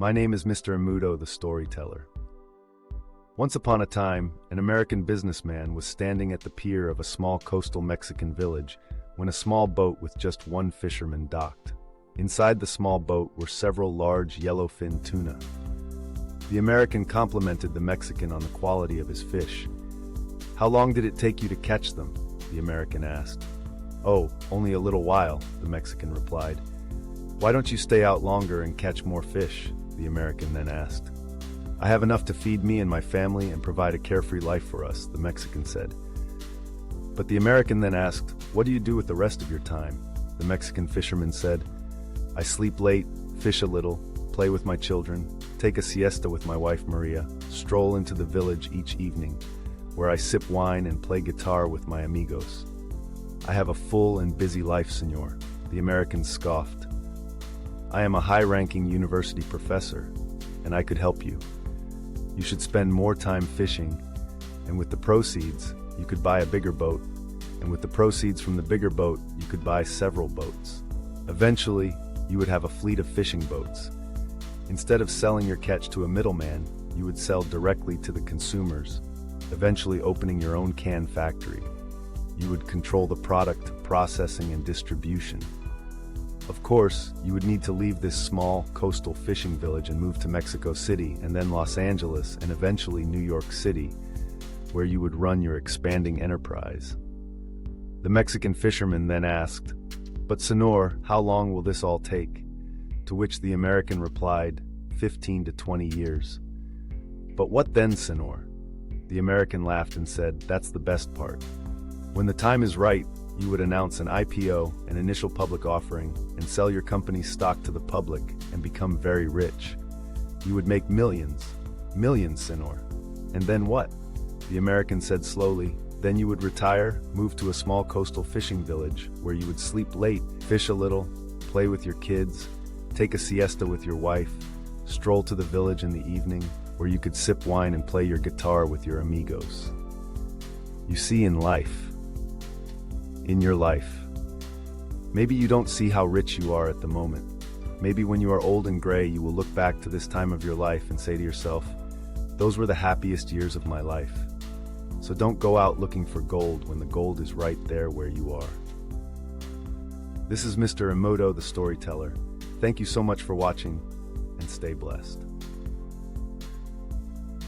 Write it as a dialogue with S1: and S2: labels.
S1: My name is Mr. Amudo, the storyteller. Once upon a time, an American businessman was standing at the pier of a small coastal Mexican village when a small boat with just one fisherman docked. Inside the small boat were several large yellowfin tuna. The American complimented the Mexican on the quality of his fish. "How long did it take you to catch them?" the American asked. "Oh, only a little while," the Mexican replied. "Why don't you stay out longer and catch more fish?" the American then asked. "I have enough to feed me and my family and provide a carefree life for us," the Mexican said. But the American then asked, "What do you do with the rest of your time?" The Mexican fisherman said, "I sleep late, fish a little, play with my children, take a siesta with my wife Maria, stroll into the village each evening, where I sip wine and play guitar with my amigos. I have a full and busy life, senor," the American scoffed. "I am a high-ranking university professor, and I could help you. You should spend more time fishing, and with the proceeds, you could buy a bigger boat, and with the proceeds from the bigger boat, you could buy several boats. Eventually, you would have a fleet of fishing boats. Instead of selling your catch to a middleman, you would sell directly to the consumers, eventually opening your own can factory. You would control the product, processing, and distribution. Of course, you would need to leave this small, coastal fishing village and move to Mexico City, and then Los Angeles, and eventually New York City, where you would run your expanding enterprise." The Mexican fisherman then asked, "But senor, how long will this all take?" To which the American replied, 15 to 20 years. "But what then, senor?" The American laughed and said, "That's the best part. When the time is right, you would announce an IPO, an initial public offering, and sell your company's stock to the public and become very rich. You would make millions, senor. And then what?" The American said slowly, "Then you would retire, move to a small coastal fishing village where you would sleep late, fish a little, play with your kids, take a siesta with your wife, stroll to the village in the evening, where you could sip wine and play your guitar with your amigos." You see, in your life, maybe you don't see how rich you are at the moment. Maybe when you are old and gray, you will look back to this time of your life and say to yourself, "Those were the happiest years of my life." So don't go out looking for gold when the gold is right there where you are. This is Mr. Amudo, the storyteller. Thank you so much for watching, and stay blessed.